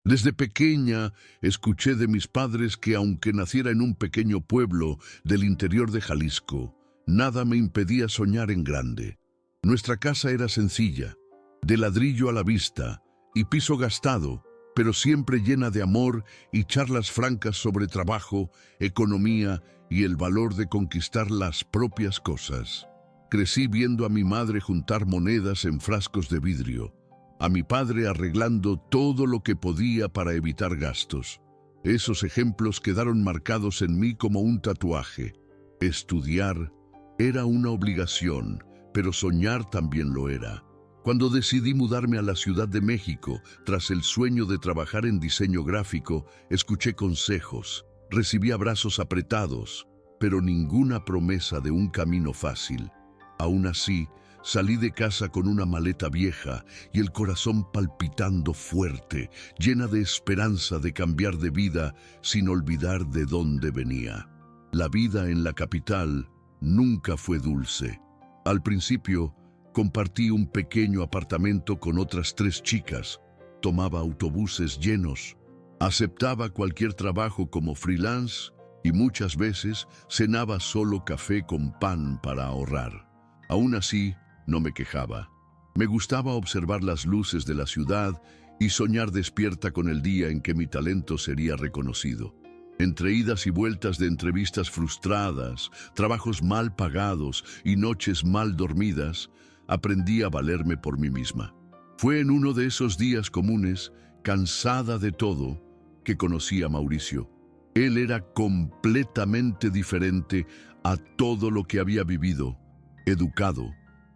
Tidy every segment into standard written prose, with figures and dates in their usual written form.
Desde pequeña escuché de mis padres que aunque naciera en un pequeño pueblo del interior de Jalisco, nada me impedía soñar en grande. Nuestra casa era sencilla, de ladrillo a la vista y piso gastado, pero siempre llena de amor y charlas francas sobre trabajo, economía y el valor de conquistar las propias cosas. Crecí viendo a mi madre juntar monedas en frascos de vidrio, a mi padre arreglando todo lo que podía para evitar gastos. Esos ejemplos quedaron marcados en mí como un tatuaje. Estudiar era una obligación, pero soñar también lo era. Cuando decidí mudarme a la Ciudad de México, tras el sueño de trabajar en diseño gráfico, escuché consejos, recibí abrazos apretados, pero ninguna promesa de un camino fácil. Aún así, salí de casa con una maleta vieja y el corazón palpitando fuerte, llena de esperanza de cambiar de vida sin olvidar de dónde venía. La vida en la capital nunca fue dulce. Al principio, compartí un pequeño apartamento con otras 3 chicas, tomaba autobuses llenos, aceptaba cualquier trabajo como freelance y muchas veces cenaba solo café con pan para ahorrar. Aún así, no me quejaba. Me gustaba observar las luces de la ciudad y soñar despierta con el día en que mi talento sería reconocido. Entre idas y vueltas de entrevistas frustradas, trabajos mal pagados y noches mal dormidas, aprendí a valerme por mí misma. Fue en uno de esos días comunes, cansada de todo, que conocí a Mauricio. Él era completamente diferente a todo lo que había vivido. Educado,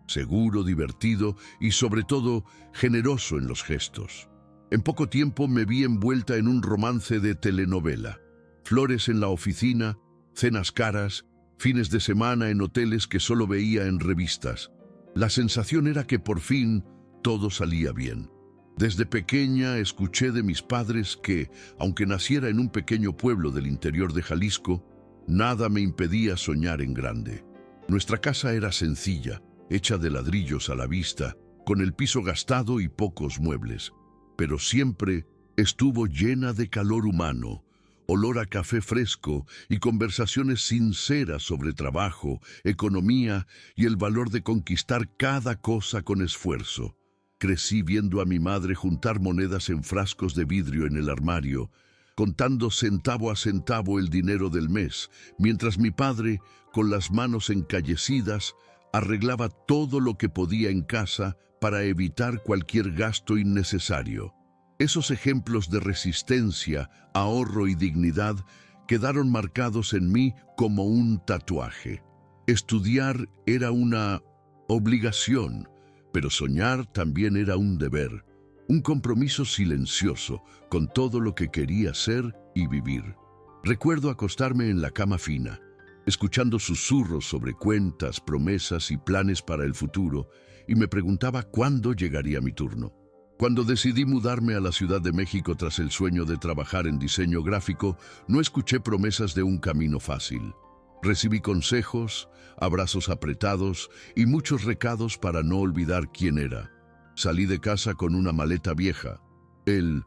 seguro, divertido y sobre todo generoso en los gestos. En poco tiempo me vi envuelta en un romance de telenovela. Flores en la oficina, cenas caras, fines de semana en hoteles que solo veía en revistas. La sensación era que por fin todo salía bien. Desde pequeña escuché de mis padres que, aunque naciera en un pequeño pueblo del interior de Jalisco, nada me impedía soñar en grande. Nuestra casa era sencilla, hecha de ladrillos a la vista, con el piso gastado y pocos muebles, pero siempre estuvo llena de calor humano, olor a café fresco y conversaciones sinceras sobre trabajo, economía y el valor de conquistar cada cosa con esfuerzo. Crecí viendo a mi madre juntar monedas en frascos de vidrio en el armario, contando centavo a centavo el dinero del mes, mientras mi padre, con las manos encallecidas, arreglaba todo lo que podía en casa para evitar cualquier gasto innecesario. Esos ejemplos de resistencia, ahorro y dignidad quedaron marcados en mí como un tatuaje. Estudiar era una obligación, pero soñar también era un deber, un compromiso silencioso con todo lo que quería ser y vivir. Recuerdo acostarme en la cama fina, escuchando susurros sobre cuentas, promesas y planes para el futuro, y me preguntaba cuándo llegaría mi turno. Cuando decidí mudarme a la Ciudad de México tras el sueño de trabajar en diseño gráfico, no escuché promesas de un camino fácil. Recibí consejos, abrazos apretados y muchos recados para no olvidar quién era. Salí de casa con una maleta vieja, el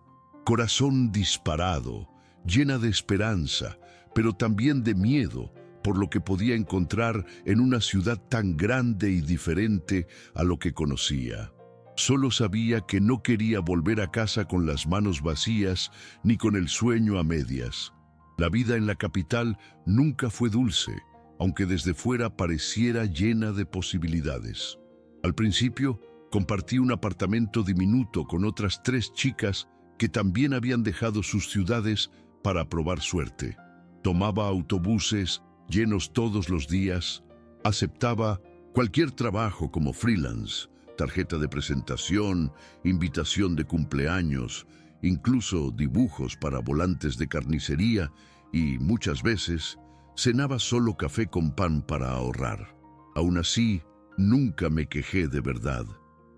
corazón disparado, llena de esperanza, pero también de miedo por lo que podía encontrar en una ciudad tan grande y diferente a lo que conocía. Solo sabía que no quería volver a casa con las manos vacías ni con el sueño a medias. La vida en la capital nunca fue dulce, aunque desde fuera pareciera llena de posibilidades. Al principio, compartí un apartamento diminuto con otras 3 chicas que también habían dejado sus ciudades para probar suerte. Tomaba autobuses llenos todos los días, aceptaba cualquier trabajo como freelance, tarjeta de presentación, invitación de cumpleaños, incluso dibujos para volantes de carnicería y, muchas veces, cenaba solo café con pan para ahorrar. Aún así, nunca me quejé de verdad.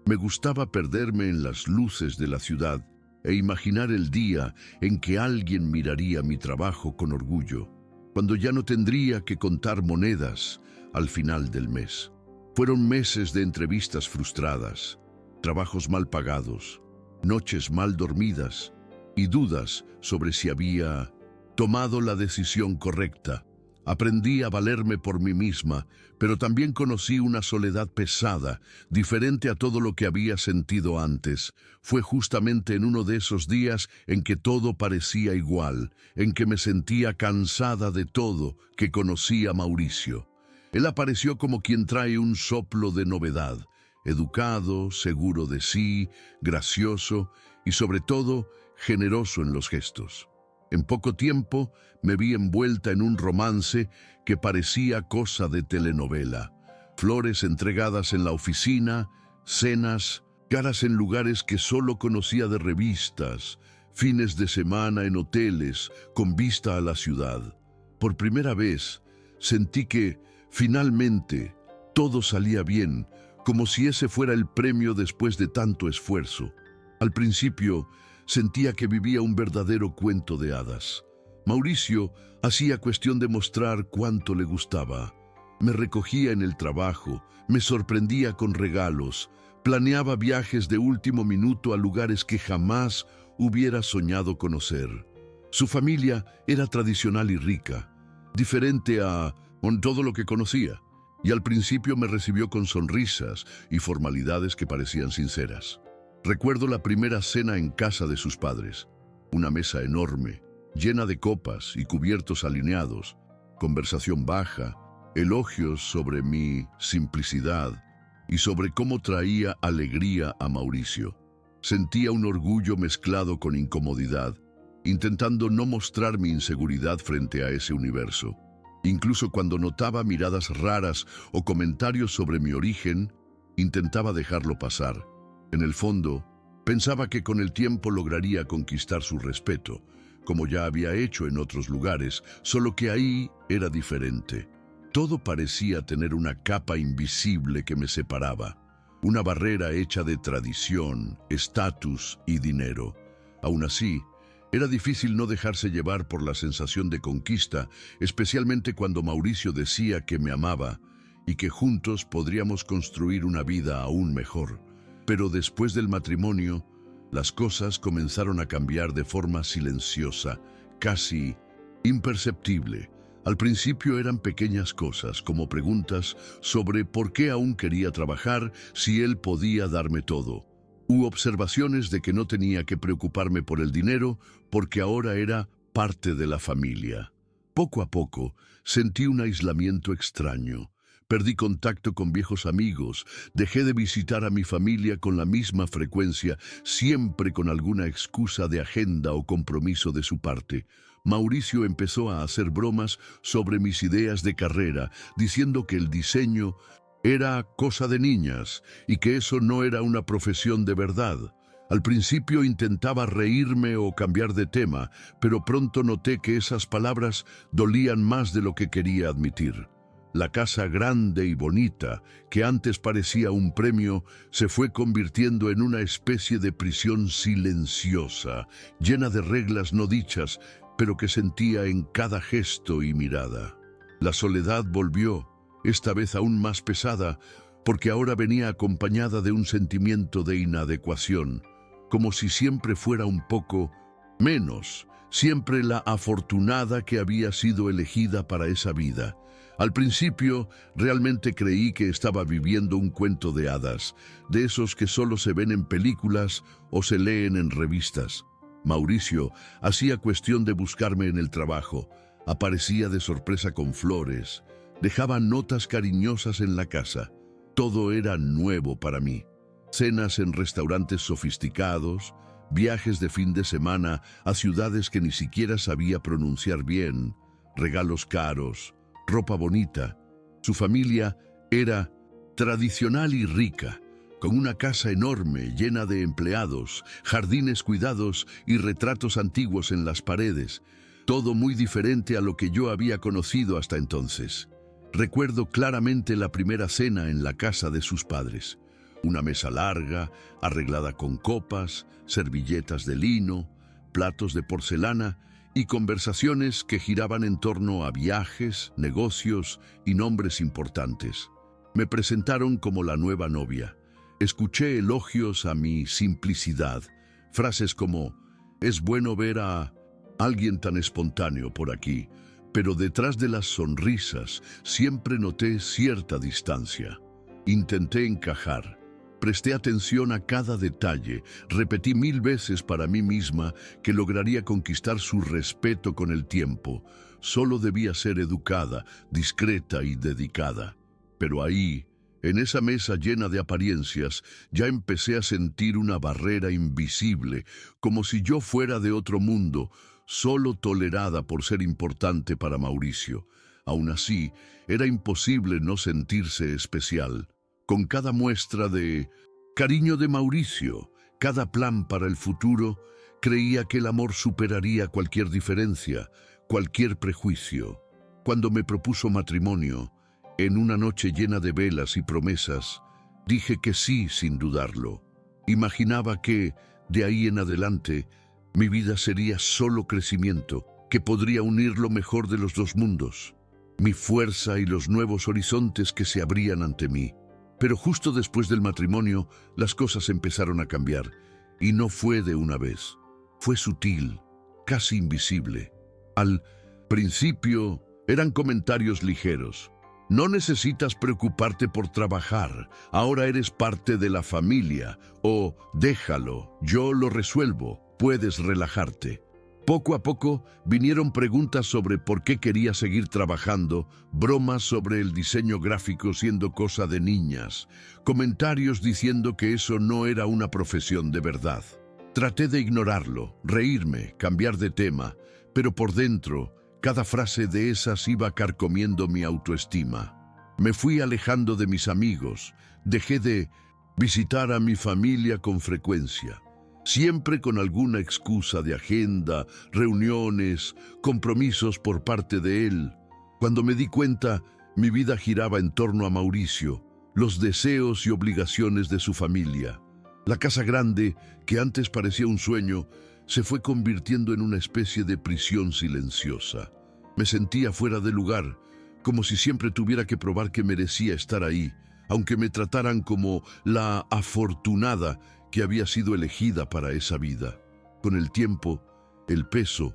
Me gustaba perderme en las luces de la ciudad e imaginar el día en que alguien miraría mi trabajo con orgullo, cuando ya no tendría que contar monedas al final del mes. Fueron meses de entrevistas frustradas, trabajos mal pagados, noches mal dormidas y dudas sobre si había tomado la decisión correcta. Aprendí a valerme por mí misma, pero también conocí una soledad pesada, diferente a todo lo que había sentido antes. Fue justamente en uno de esos días en que todo parecía igual, en que me sentía cansada de todo, que conocí a Mauricio. Él apareció como quien trae un soplo de novedad, educado, seguro de sí, gracioso y sobre todo generoso en los gestos. En poco tiempo me vi envuelta en un romance que parecía cosa de telenovela. Flores entregadas en la oficina, cenas, caras en lugares que solo conocía de revistas, fines de semana en hoteles con vista a la ciudad. Por primera vez sentí que, finalmente, todo salía bien, como si ese fuera el premio después de tanto esfuerzo. Al principio, sentía que vivía un verdadero cuento de hadas. Mauricio hacía cuestión de mostrar cuánto le gustaba. Me recogía en el trabajo, me sorprendía con regalos, planeaba viajes de último minuto a lugares que jamás hubiera soñado conocer. Su familia era tradicional y rica, diferente a todo lo que conocía, y al principio me recibió con sonrisas y formalidades que parecían sinceras. Recuerdo la primera cena en casa de sus padres, una mesa enorme, llena de copas y cubiertos alineados, conversación baja, elogios sobre mi simplicidad y sobre cómo traía alegría a Mauricio. Sentía un orgullo mezclado con incomodidad, intentando no mostrar mi inseguridad frente a ese universo. Incluso cuando notaba miradas raras o comentarios sobre mi origen, intentaba dejarlo pasar. En el fondo, pensaba que con el tiempo lograría conquistar su respeto, como ya había hecho en otros lugares, solo que ahí era diferente. Todo parecía tener una capa invisible que me separaba, una barrera hecha de tradición, estatus y dinero. Aún así, era difícil no dejarse llevar por la sensación de conquista, especialmente cuando Mauricio decía que me amaba y que juntos podríamos construir una vida aún mejor. Pero después del matrimonio, las cosas comenzaron a cambiar de forma silenciosa, casi imperceptible. Al principio eran pequeñas cosas, como preguntas sobre por qué aún quería trabajar si él podía darme todo, u observaciones de que no tenía que preocuparme por el dinero porque ahora era parte de la familia. Poco a poco sentí un aislamiento extraño. Perdí contacto con viejos amigos, dejé de visitar a mi familia con la misma frecuencia, siempre con alguna excusa de agenda o compromiso de su parte. Mauricio empezó a hacer bromas sobre mis ideas de carrera, diciendo que el diseño era cosa de niñas y que eso no era una profesión de verdad. Al principio intentaba reírme o cambiar de tema, pero pronto noté que esas palabras dolían más de lo que quería admitir. La casa grande y bonita, que antes parecía un premio, se fue convirtiendo en una especie de prisión silenciosa, llena de reglas no dichas, pero que sentía en cada gesto y mirada. La soledad volvió, esta vez aún más pesada, porque ahora venía acompañada de un sentimiento de inadecuación, como si siempre fuera un poco menos, siempre la afortunada que había sido elegida para esa vida. Al principio, realmente creí que estaba viviendo un cuento de hadas, de esos que solo se ven en películas o se leen en revistas. Mauricio hacía cuestión de buscarme en el trabajo, aparecía de sorpresa con flores, dejaba notas cariñosas en la casa. Todo era nuevo para mí. Cenas en restaurantes sofisticados, viajes de fin de semana a ciudades que ni siquiera sabía pronunciar bien, regalos caros, ropa bonita. Su familia era tradicional y rica, con una casa enorme llena de empleados, jardines cuidados y retratos antiguos en las paredes. Todo muy diferente a lo que yo había conocido hasta entonces. Recuerdo claramente la primera cena en la casa de sus padres. Una mesa larga, arreglada con copas, servilletas de lino, platos de porcelana y conversaciones que giraban en torno a viajes, negocios y nombres importantes. Me presentaron como la nueva novia. Escuché elogios a mi simplicidad, frases como Es bueno ver a alguien tan espontáneo por aquí, pero detrás de las sonrisas siempre noté cierta distancia. Intenté encajar. Presté atención a cada detalle, repetí 1000 veces para mí misma que lograría conquistar su respeto con el tiempo. Solo debía ser educada, discreta y dedicada. Pero ahí, en esa mesa llena de apariencias, ya empecé a sentir una barrera invisible, como si yo fuera de otro mundo, solo tolerada por ser importante para Mauricio. Aún así, era imposible no sentirse especial. Con cada muestra de cariño de Mauricio, cada plan para el futuro, creía que el amor superaría cualquier diferencia, cualquier prejuicio. Cuando me propuso matrimonio, en una noche llena de velas y promesas, dije que sí sin dudarlo. Imaginaba que, de ahí en adelante, mi vida sería solo crecimiento, que podría unir lo mejor de los dos mundos, mi fuerza y los nuevos horizontes que se abrían ante mí. Pero justo después del matrimonio, las cosas empezaron a cambiar, y no fue de una vez. Fue sutil, casi invisible. Al principio eran comentarios ligeros. No necesitas preocuparte por trabajar, ahora eres parte de la familia, o déjalo, yo lo resuelvo, puedes relajarte. Poco a poco vinieron preguntas sobre por qué quería seguir trabajando, bromas sobre el diseño gráfico siendo cosa de niñas, comentarios diciendo que eso no era una profesión de verdad. Traté de ignorarlo, reírme, cambiar de tema, pero por dentro, cada frase de esas iba carcomiendo mi autoestima. Me fui alejando de mis amigos, dejé de visitar a mi familia con frecuencia. Siempre con alguna excusa de agenda, reuniones, compromisos por parte de él. Cuando me di cuenta, mi vida giraba en torno a Mauricio, los deseos y obligaciones de su familia. La casa grande, que antes parecía un sueño, se fue convirtiendo en una especie de prisión silenciosa. Me sentía fuera de lugar, como si siempre tuviera que probar que merecía estar ahí, aunque me trataran como la afortunada que había sido elegida para esa vida. Con el tiempo, el peso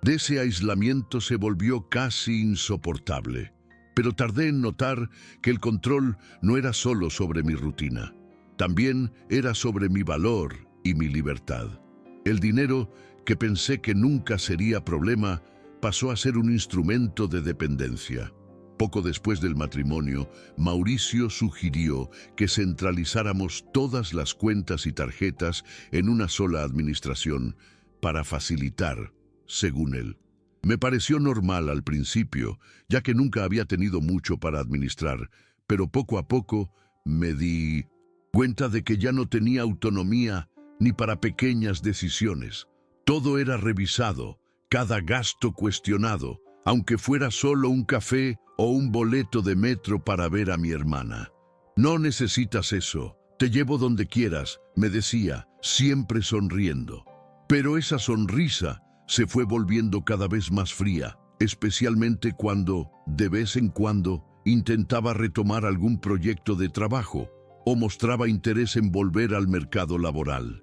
de ese aislamiento se volvió casi insoportable, pero tardé en notar que el control no era solo sobre mi rutina, también era sobre mi valor y mi libertad. El dinero, que pensé que nunca sería problema, pasó a ser un instrumento de dependencia. Poco después del matrimonio, Mauricio sugirió que centralizáramos todas las cuentas y tarjetas en una sola administración para facilitar, según él. Me pareció normal al principio, ya que nunca había tenido mucho para administrar, pero poco a poco me di cuenta de que ya no tenía autonomía ni para pequeñas decisiones. Todo era revisado, cada gasto cuestionado, aunque fuera solo un café o un boleto de metro para ver a mi hermana. No necesitas eso, te llevo donde quieras, me decía, siempre sonriendo. Pero esa sonrisa se fue volviendo cada vez más fría, especialmente cuando, de vez en cuando, intentaba retomar algún proyecto de trabajo o mostraba interés en volver al mercado laboral.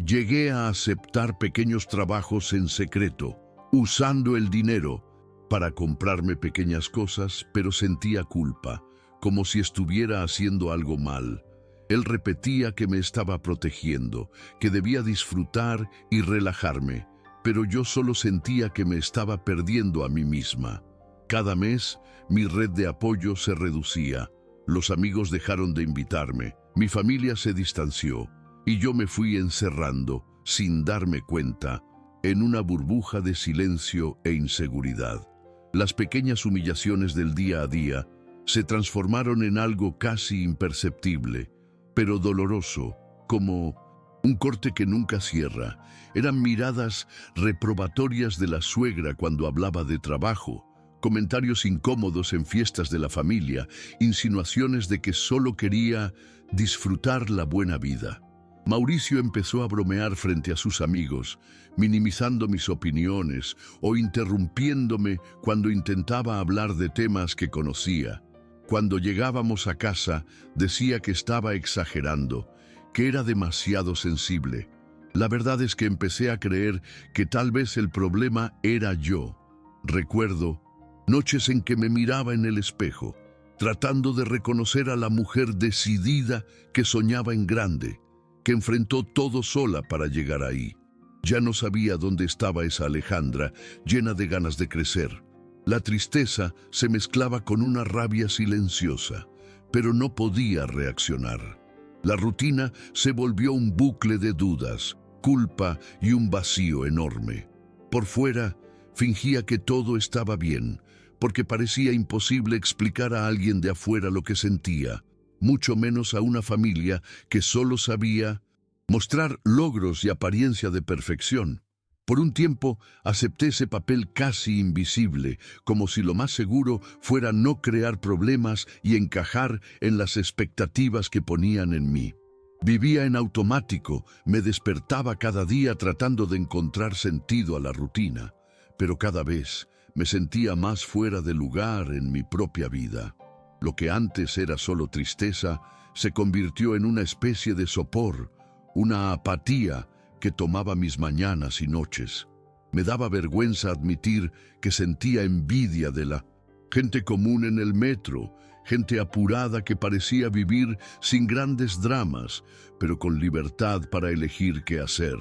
Llegué a aceptar pequeños trabajos en secreto, usando el dinero para comprarme pequeñas cosas, pero sentía culpa, como si estuviera haciendo algo mal. Él repetía que me estaba protegiendo, que debía disfrutar y relajarme, pero yo solo sentía que me estaba perdiendo a mí misma. Cada mes, mi red de apoyo se reducía, los amigos dejaron de invitarme, mi familia se distanció, y yo me fui encerrando, sin darme cuenta, en una burbuja de silencio e inseguridad. Las pequeñas humillaciones del día a día se transformaron en algo casi imperceptible, pero doloroso, como un corte que nunca cierra. Eran miradas reprobatorias de la suegra cuando hablaba de trabajo, comentarios incómodos en fiestas de la familia, insinuaciones de que solo quería disfrutar la buena vida. Mauricio empezó a bromear frente a sus amigos, minimizando mis opiniones o interrumpiéndome cuando intentaba hablar de temas que conocía. Cuando llegábamos a casa, decía que estaba exagerando, que era demasiado sensible. La verdad es que empecé a creer que tal vez el problema era yo. Recuerdo noches en que me miraba en el espejo, tratando de reconocer a la mujer decidida que soñaba en grande, que enfrentó todo sola para llegar ahí. Ya no sabía dónde estaba esa Alejandra, llena de ganas de crecer. La tristeza se mezclaba con una rabia silenciosa, pero no podía reaccionar. La rutina se volvió un bucle de dudas, culpa y un vacío enorme. Por fuera, fingía que todo estaba bien, porque parecía imposible explicar a alguien de afuera lo que sentía, mucho menos a una familia que solo sabía mostrar logros y apariencia de perfección. Por un tiempo acepté ese papel casi invisible, como si lo más seguro fuera no crear problemas y encajar en las expectativas que ponían en mí. Vivía en automático, me despertaba cada día tratando de encontrar sentido a la rutina, pero cada vez me sentía más fuera de lugar en mi propia vida. Lo que antes era solo tristeza se convirtió en una especie de sopor, una apatía que tomaba mis mañanas y noches. Me daba vergüenza admitir que sentía envidia de la gente común en el metro, gente apurada que parecía vivir sin grandes dramas, pero con libertad para elegir qué hacer.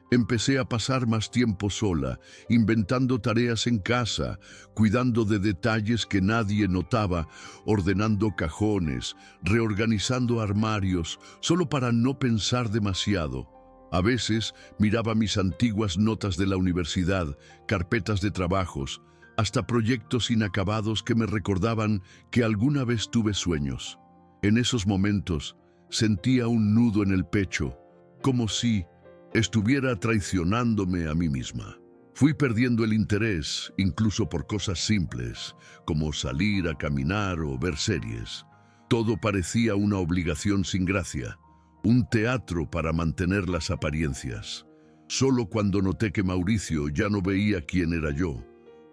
Empecé a pasar más tiempo sola, inventando tareas en casa, cuidando de detalles que nadie notaba, ordenando cajones, reorganizando armarios, solo para no pensar demasiado. A veces miraba mis antiguas notas de la universidad, carpetas de trabajos, hasta proyectos inacabados que me recordaban que alguna vez tuve sueños. En esos momentos sentía un nudo en el pecho, como si estuviera traicionándome a mí misma. Fui perdiendo el interés, incluso por cosas simples, como salir a caminar o ver series. Todo parecía una obligación sin gracia, un teatro para mantener las apariencias. Solo cuando noté que Mauricio ya no veía quién era yo,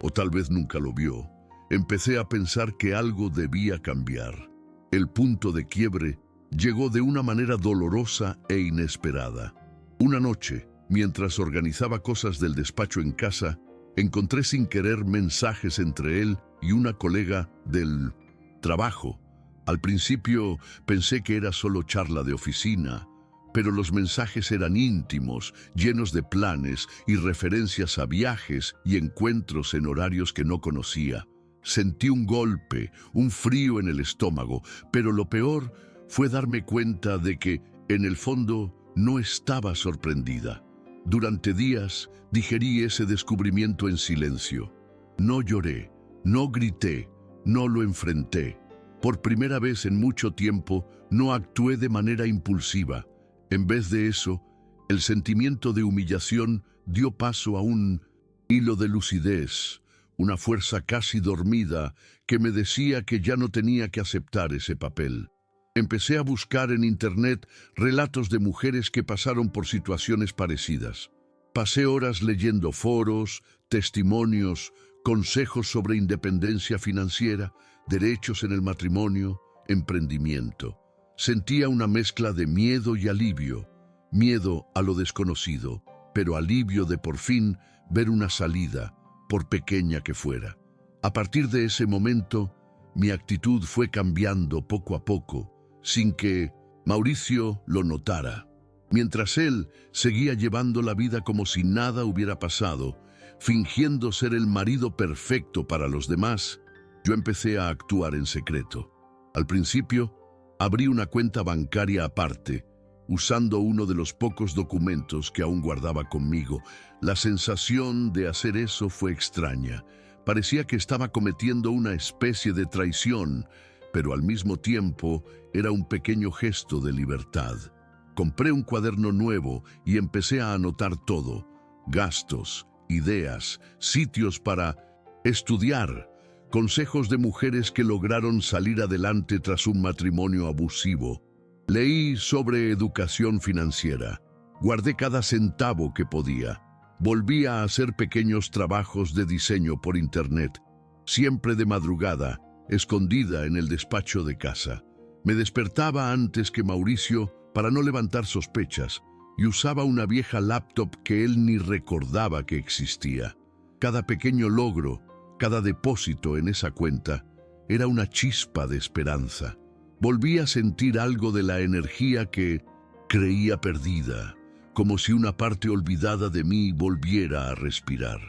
o tal vez nunca lo vio, empecé a pensar que algo debía cambiar. El punto de quiebre llegó de una manera dolorosa e inesperada. Una noche, mientras organizaba cosas del despacho en casa, encontré sin querer mensajes entre él y una colega del trabajo. Al principio pensé que era solo charla de oficina, pero los mensajes eran íntimos, llenos de planes y referencias a viajes y encuentros en horarios que no conocía. Sentí un golpe, un frío en el estómago, pero lo peor fue darme cuenta de que, en el fondo, no estaba sorprendida. Durante días digerí ese descubrimiento en silencio. No lloré, no grité, no lo enfrenté. Por primera vez en mucho tiempo no actué de manera impulsiva. En vez de eso, el sentimiento de humillación dio paso a un hilo de lucidez, una fuerza casi dormida que me decía que ya no tenía que aceptar ese papel. Empecé a buscar en internet relatos de mujeres que pasaron por situaciones parecidas. Pasé horas leyendo foros, testimonios, consejos sobre independencia financiera, derechos en el matrimonio, emprendimiento. Sentía una mezcla de miedo y alivio, miedo a lo desconocido, pero alivio de por fin ver una salida, por pequeña que fuera. A partir de ese momento, mi actitud fue cambiando poco a poco, sin que Mauricio lo notara. Mientras él seguía llevando la vida como si nada hubiera pasado, fingiendo ser el marido perfecto para los demás, yo empecé a actuar en secreto. Al principio, abrí una cuenta bancaria aparte, usando uno de los pocos documentos que aún guardaba conmigo. La sensación de hacer eso fue extraña. Parecía que estaba cometiendo una especie de traición, pero al mismo tiempo era un pequeño gesto de libertad. Compré un cuaderno nuevo y empecé a anotar todo: gastos, ideas, sitios para estudiar, consejos de mujeres que lograron salir adelante tras un matrimonio abusivo. Leí sobre educación financiera. Guardé cada centavo que podía. Volví a hacer pequeños trabajos de diseño por internet, siempre de madrugada, escondida en el despacho de casa. Me despertaba antes que Mauricio para no levantar sospechas, y usaba una vieja laptop que él ni recordaba que existía. Cada pequeño logro, cada depósito en esa cuenta, era una chispa de esperanza. Volví a sentir algo de la energía que creía perdida, como si una parte olvidada de mí volviera a respirar.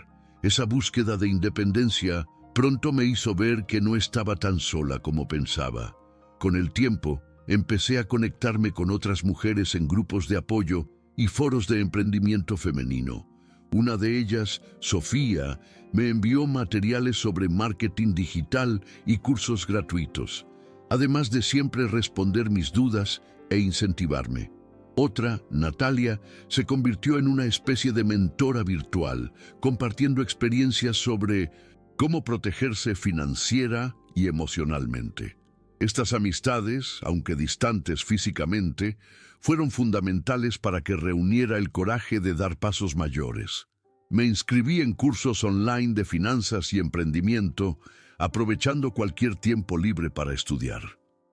Esa búsqueda de independencia pronto me hizo ver que no estaba tan sola como pensaba. Con el tiempo, empecé a conectarme con otras mujeres en grupos de apoyo y foros de emprendimiento femenino. Una de ellas, Sofía, me envió materiales sobre marketing digital y cursos gratuitos, además de siempre responder mis dudas e incentivarme. Otra, Natalia, se convirtió en una especie de mentora virtual, compartiendo experiencias sobre cómo protegerse financiera y emocionalmente. Estas amistades, aunque distantes físicamente, fueron fundamentales para que reuniera el coraje de dar pasos mayores. Me inscribí en cursos online de finanzas y emprendimiento, aprovechando cualquier tiempo libre para estudiar.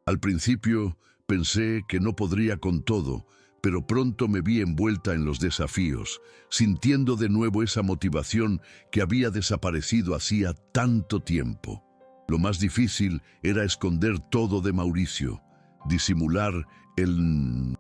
Al principio pensé que no podría con todo, pero pronto me vi envuelta en los desafíos, sintiendo de nuevo esa motivación que había desaparecido hacía tanto tiempo. Lo más difícil era esconder todo de Mauricio, disimular el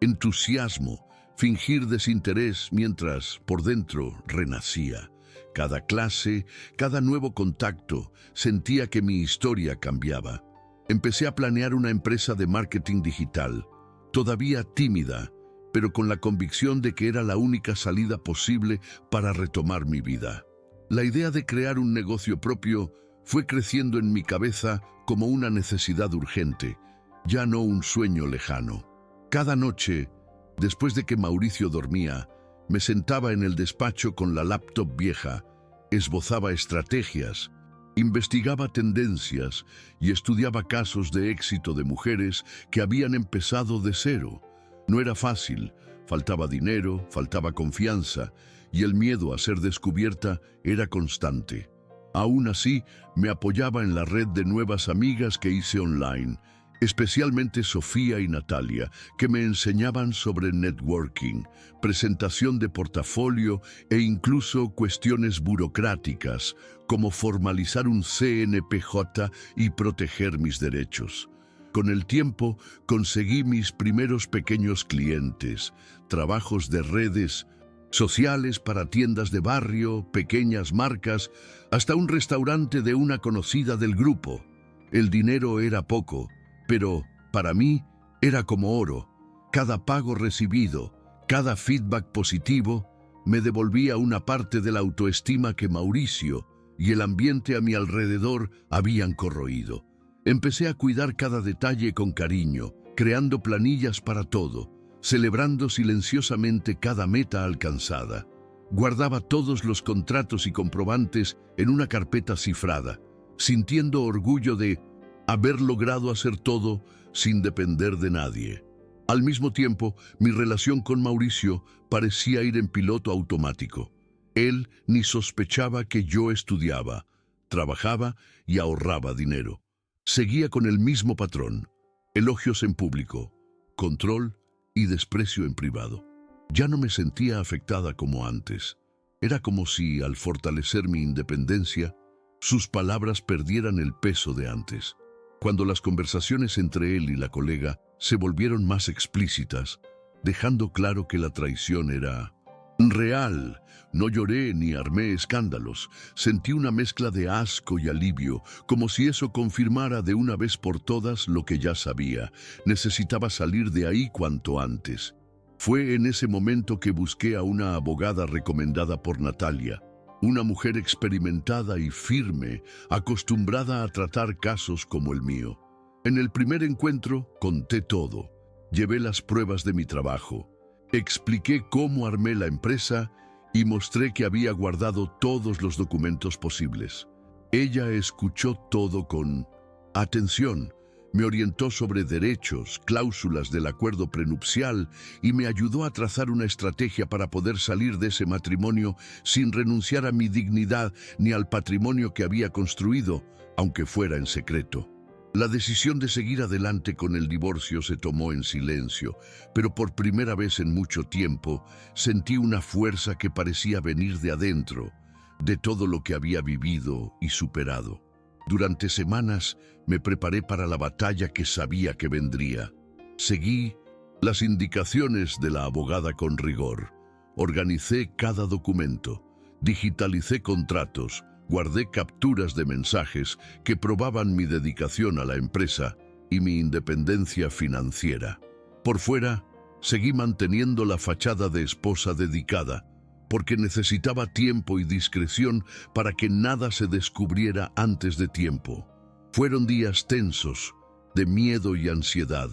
entusiasmo, fingir desinterés mientras por dentro renacía. Cada clase, cada nuevo contacto, sentía que mi historia cambiaba. Empecé a planear una empresa de marketing digital, todavía tímida, pero con la convicción de que era la única salida posible para retomar mi vida. La idea de crear un negocio propio fue creciendo en mi cabeza como una necesidad urgente, ya no un sueño lejano. Cada noche, después de que Mauricio dormía, me sentaba en el despacho con la laptop vieja, esbozaba estrategias, investigaba tendencias y estudiaba casos de éxito de mujeres que habían empezado de cero. No era fácil, faltaba dinero, faltaba confianza y el miedo a ser descubierta era constante. Aún así, me apoyaba en la red de nuevas amigas que hice online, especialmente Sofía y Natalia, que me enseñaban sobre networking, presentación de portafolio e incluso cuestiones burocráticas, como formalizar un CNPJ y proteger mis derechos. Con el tiempo, conseguí mis primeros pequeños clientes, trabajos de redes sociales para tiendas de barrio, pequeñas marcas, hasta un restaurante de una conocida del grupo. El dinero era poco, pero para mí era como oro. Cada pago recibido, cada feedback positivo, me devolvía una parte de la autoestima que Mauricio y el ambiente a mi alrededor habían corroído. Empecé a cuidar cada detalle con cariño, creando planillas para todo, celebrando silenciosamente cada meta alcanzada. Guardaba todos los contratos y comprobantes en una carpeta cifrada, sintiendo orgullo de haber logrado hacer todo sin depender de nadie. Al mismo tiempo, mi relación con Mauricio parecía ir en piloto automático. Él ni sospechaba que yo estudiaba, trabajaba y ahorraba dinero. Seguía con el mismo patrón: elogios en público, control y desprecio en privado. Ya no me sentía afectada como antes. Era como si, al fortalecer mi independencia, sus palabras perdieran el peso de antes. Cuando las conversaciones entre él y la colega se volvieron más explícitas, dejando claro que la traición era real, no lloré ni armé escándalos. Sentí una mezcla de asco y alivio, como si eso confirmara de una vez por todas lo que ya sabía. Necesitaba salir de ahí cuanto antes. Fue en ese momento que busqué a una abogada recomendada por Natalia, una mujer experimentada y firme, acostumbrada a tratar casos como el mío. En el primer encuentro conté todo. Llevé las pruebas de mi trabajo, expliqué cómo armé la empresa y mostré que había guardado todos los documentos posibles. Ella escuchó todo con atención, me orientó sobre derechos, cláusulas del acuerdo prenupcial y me ayudó a trazar una estrategia para poder salir de ese matrimonio sin renunciar a mi dignidad ni al patrimonio que había construido, aunque fuera en secreto. La decisión de seguir adelante con el divorcio se tomó en silencio, pero por primera vez en mucho tiempo sentí una fuerza que parecía venir de adentro, de todo lo que había vivido y superado. Durante semanas me preparé para la batalla que sabía que vendría. Seguí las indicaciones de la abogada con rigor. Organicé cada documento, digitalicé contratos, guardé capturas de mensajes que probaban mi dedicación a la empresa y mi independencia financiera. Por fuera, seguí manteniendo la fachada de esposa dedicada, porque necesitaba tiempo y discreción para que nada se descubriera antes de tiempo. Fueron días tensos, de miedo y ansiedad,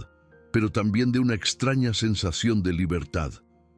pero también de una extraña sensación de libertad,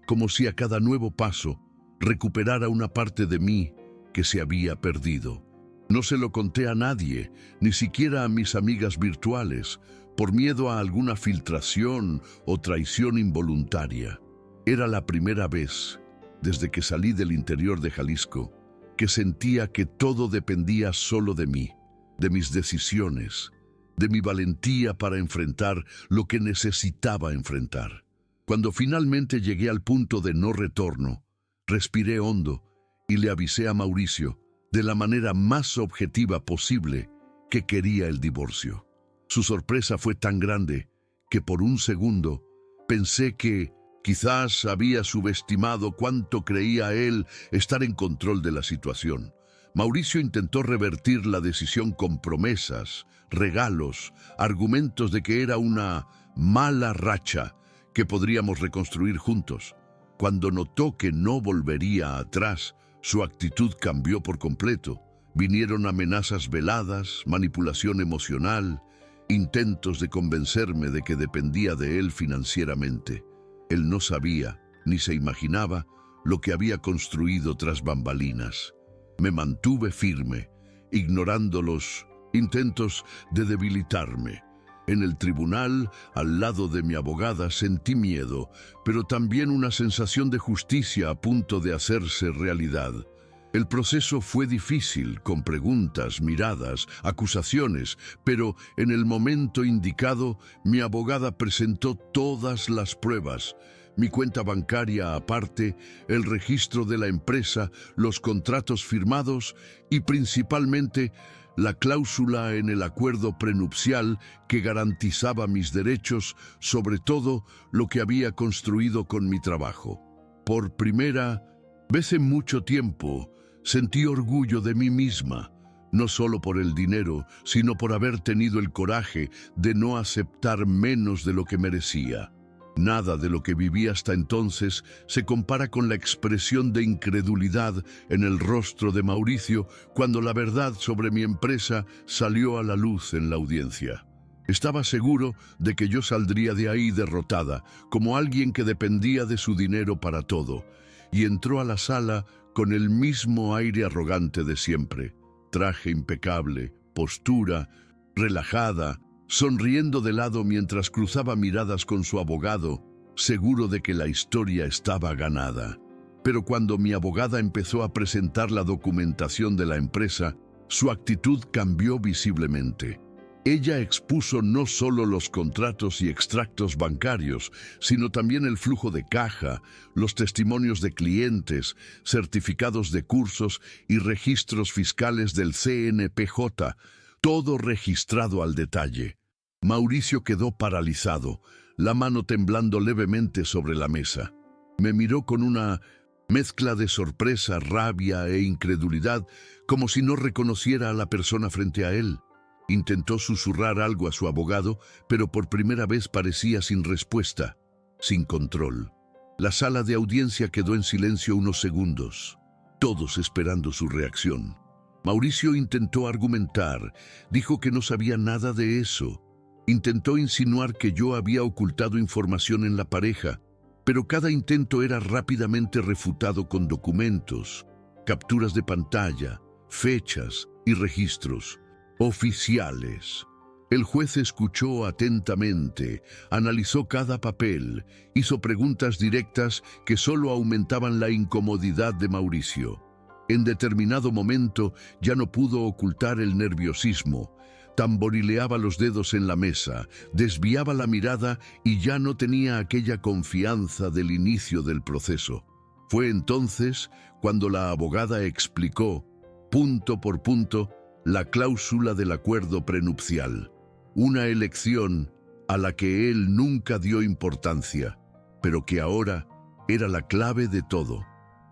como si a cada nuevo paso recuperara una parte de mí que se había perdido. No se lo conté a nadie, ni siquiera a mis amigas virtuales, por miedo a alguna filtración o traición involuntaria. Era la primera vez, desde que salí del interior de Jalisco, que sentía que todo dependía solo de mí, de mis decisiones, de mi valentía para enfrentar lo que necesitaba enfrentar. Cuando finalmente llegué al punto de no retorno, respiré hondo y le avisé a Mauricio, de la manera más objetiva posible, que quería el divorcio. Su sorpresa fue tan grande que por un segundo pensé que quizás había subestimado cuánto creía él estar en control de la situación. Mauricio intentó revertir la decisión con promesas, regalos, argumentos de que era una mala racha que podríamos reconstruir juntos. Cuando notó que no volvería atrás, su actitud cambió por completo. Vinieron amenazas veladas, manipulación emocional, intentos de convencerme de que dependía de él financieramente. Él no sabía, ni se imaginaba, lo que había construido tras bambalinas. Me mantuve firme, ignorando los intentos de debilitarme. En el tribunal, al lado de mi abogada, sentí miedo, pero también una sensación de justicia a punto de hacerse realidad. El proceso fue difícil, con preguntas, miradas, acusaciones, pero en el momento indicado, mi abogada presentó todas las pruebas. Mi cuenta bancaria aparte, el registro de la empresa, los contratos firmados y principalmente la cláusula en el acuerdo prenupcial que garantizaba mis derechos, sobre todo lo que había construido con mi trabajo. Por primera vez en mucho tiempo, sentí orgullo de mí misma, no solo por el dinero, sino por haber tenido el coraje de no aceptar menos de lo que merecía. Nada de lo que viví hasta entonces se compara con la expresión de incredulidad en el rostro de Mauricio cuando la verdad sobre mi empresa salió a la luz en la audiencia. Estaba seguro de que yo saldría de ahí derrotada, como alguien que dependía de su dinero para todo, y entró a la sala con el mismo aire arrogante de siempre, traje impecable, postura relajada, sonriendo de lado mientras cruzaba miradas con su abogado, seguro de que la historia estaba ganada. Pero cuando mi abogada empezó a presentar la documentación de la empresa, su actitud cambió visiblemente. Ella expuso no solo los contratos y extractos bancarios, sino también el flujo de caja, los testimonios de clientes, certificados de cursos y registros fiscales del CNPJ, todo registrado al detalle. Mauricio quedó paralizado, la mano temblando levemente sobre la mesa. Me miró con una mezcla de sorpresa, rabia e incredulidad, como si no reconociera a la persona frente a él. Intentó susurrar algo a su abogado, pero por primera vez parecía sin respuesta, sin control. La sala de audiencia quedó en silencio unos segundos, todos esperando su reacción. Mauricio intentó argumentar, dijo que no sabía nada de eso. Intentó insinuar que yo había ocultado información en la pareja, pero cada intento era rápidamente refutado con documentos, capturas de pantalla, fechas y registros oficiales. El juez escuchó atentamente, analizó cada papel, hizo preguntas directas que solo aumentaban la incomodidad de Mauricio. En determinado momento ya no pudo ocultar el nerviosismo. tamborileaba los dedos en la mesa, desviaba la mirada y ya no tenía aquella confianza del inicio del proceso. Fue entonces cuando la abogada explicó, punto por punto, la cláusula del acuerdo prenupcial, una elección a la que él nunca dio importancia, pero que ahora era la clave de todo.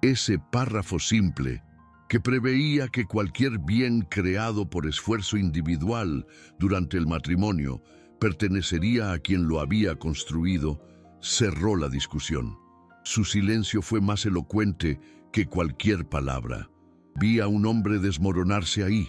Ese párrafo simple que preveía que cualquier bien creado por esfuerzo individual durante el matrimonio pertenecería a quien lo había construido, cerró la discusión. Su silencio fue más elocuente que cualquier palabra. Vi a un hombre desmoronarse ahí,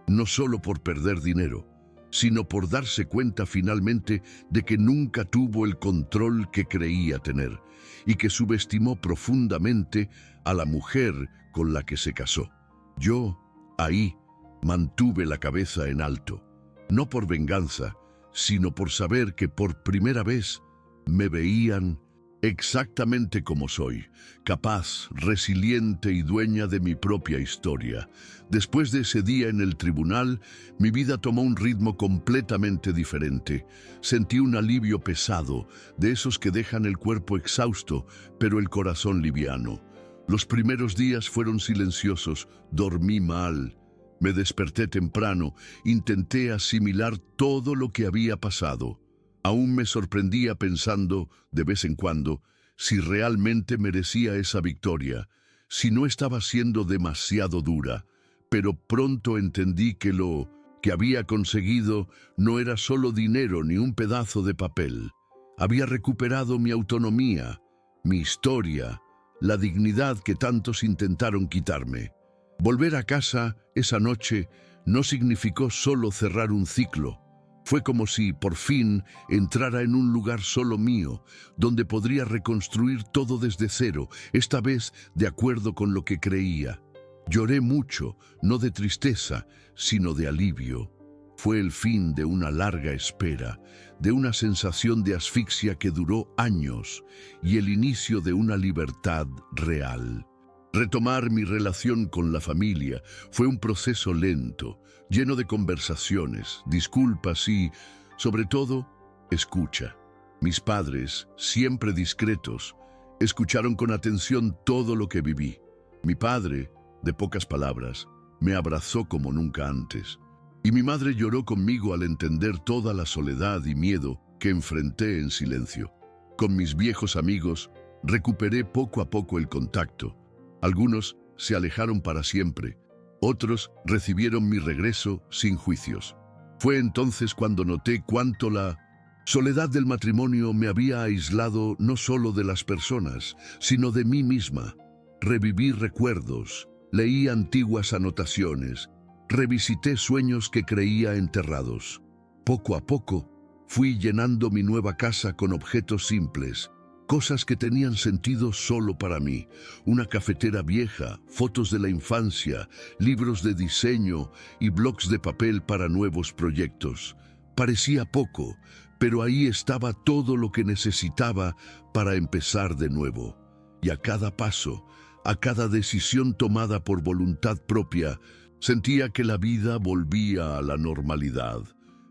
no solo por perder dinero, sino por darse cuenta finalmente de que nunca tuvo el control que creía tener y que subestimó profundamente a la mujer con la que se casó. Yo, ahí, mantuve la cabeza en alto, no por venganza, sino por saber que por primera vez me veían exactamente como soy, capaz, resiliente y dueña de mi propia historia. Después de ese día en el tribunal, mi vida tomó un ritmo completamente diferente. Sentí un alivio pesado, de esos que dejan el cuerpo exhausto, pero el corazón liviano. Los primeros días fueron silenciosos, dormí mal. Me desperté temprano, intenté asimilar todo lo que había pasado. Aún me sorprendía pensando, de vez en cuando, si realmente merecía esa victoria, si no estaba siendo demasiado dura. Pero pronto entendí que lo que había conseguido no era solo dinero ni un pedazo de papel. Había recuperado mi autonomía, mi historia, la dignidad que tantos intentaron quitarme. Volver a casa esa noche no significó solo cerrar un ciclo. Fue como si, por fin, entrara en un lugar solo mío, donde podría reconstruir todo desde cero, esta vez de acuerdo con lo que creía. Lloré mucho, no de tristeza, sino de alivio. Fue el fin de una larga espera, de una sensación de asfixia que duró años y el inicio de una libertad real. Retomar mi relación con la familia fue un proceso lento, lleno de conversaciones, disculpas y, sobre todo, escucha. Mis padres, siempre discretos, escucharon con atención todo lo que viví. Mi padre, de pocas palabras, me abrazó como nunca antes. Y mi madre lloró conmigo al entender toda la soledad y miedo que enfrenté en silencio. Con mis viejos amigos, recuperé poco a poco el contacto. Algunos se alejaron para siempre, otros recibieron mi regreso sin juicios. Fue entonces cuando noté cuánto la soledad del matrimonio me había aislado no solo de las personas, sino de mí misma. Reviví recuerdos, leí antiguas anotaciones, revisité sueños que creía enterrados. Poco a poco, fui llenando mi nueva casa con objetos simples, cosas que tenían sentido solo para mí. Una cafetera vieja, fotos de la infancia, libros de diseño y blocs de papel para nuevos proyectos. Parecía poco, pero ahí estaba todo lo que necesitaba para empezar de nuevo. Y a cada paso, a cada decisión tomada por voluntad propia, sentía que la vida volvía a la normalidad,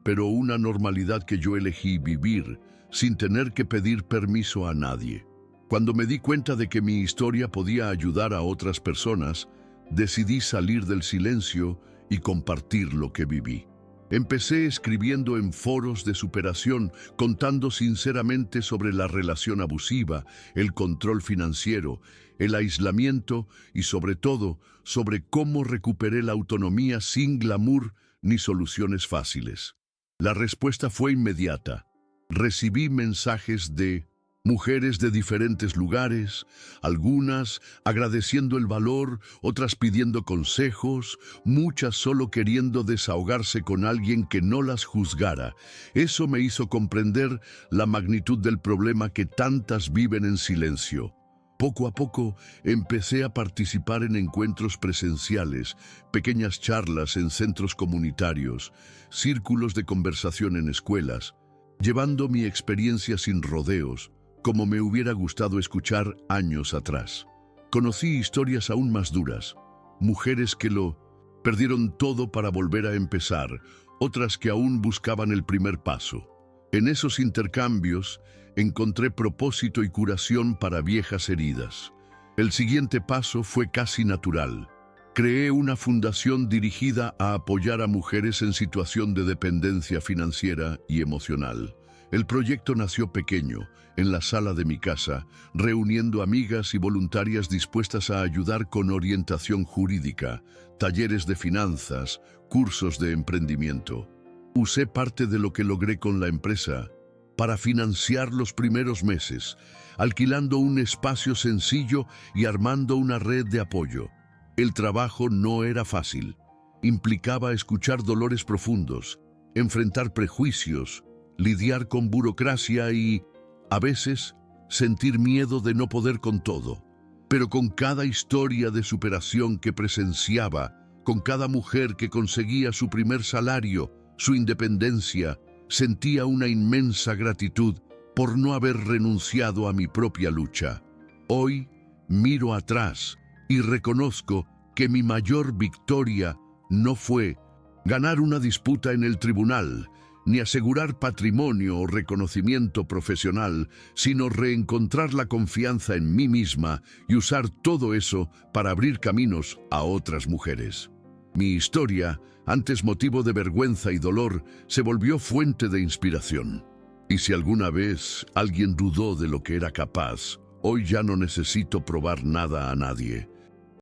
pero una normalidad que yo elegí vivir sin tener que pedir permiso a nadie. Cuando me di cuenta de que mi historia podía ayudar a otras personas, decidí salir del silencio y compartir lo que viví. Empecé escribiendo en foros de superación, contando sinceramente sobre la relación abusiva, el control financiero, el aislamiento y sobre todo, sobre cómo recuperé la autonomía sin glamour ni soluciones fáciles. La respuesta fue inmediata. Recibí mensajes de mujeres de diferentes lugares, algunas agradeciendo el valor, otras pidiendo consejos, muchas solo queriendo desahogarse con alguien que no las juzgara. Eso me hizo comprender la magnitud del problema que tantas viven en silencio. Poco a poco empecé a participar en encuentros presenciales, pequeñas charlas en centros comunitarios, círculos de conversación en escuelas, llevando mi experiencia sin rodeos, como me hubiera gustado escuchar años atrás. Conocí historias aún más duras, mujeres que lo perdieron todo para volver a empezar, otras que aún buscaban el primer paso. En esos intercambios encontré propósito y curación para viejas heridas. El siguiente paso fue casi natural. Creé una fundación dirigida a apoyar a mujeres en situación de dependencia financiera y emocional. El proyecto nació pequeño, en la sala de mi casa, reuniendo amigas y voluntarias dispuestas a ayudar con orientación jurídica, talleres de finanzas, cursos de emprendimiento. Usé parte de lo que logré con la empresa para financiar los primeros meses, alquilando un espacio sencillo y armando una red de apoyo. El trabajo no era fácil. Implicaba escuchar dolores profundos, enfrentar prejuicios, lidiar con burocracia y, a veces, sentir miedo de no poder con todo. Pero con cada historia de superación que presenciaba, con cada mujer que conseguía su primer salario, su independencia, sentía una inmensa gratitud por no haber renunciado a mi propia lucha. Hoy miro atrás y reconozco que mi mayor victoria no fue ganar una disputa en el tribunal, ni asegurar patrimonio o reconocimiento profesional, sino reencontrar la confianza en mí misma y usar todo eso para abrir caminos a otras mujeres. Mi historia, antes motivo de vergüenza y dolor, se volvió fuente de inspiración. Y si alguna vez alguien dudó de lo que era capaz, hoy ya no necesito probar nada a nadie.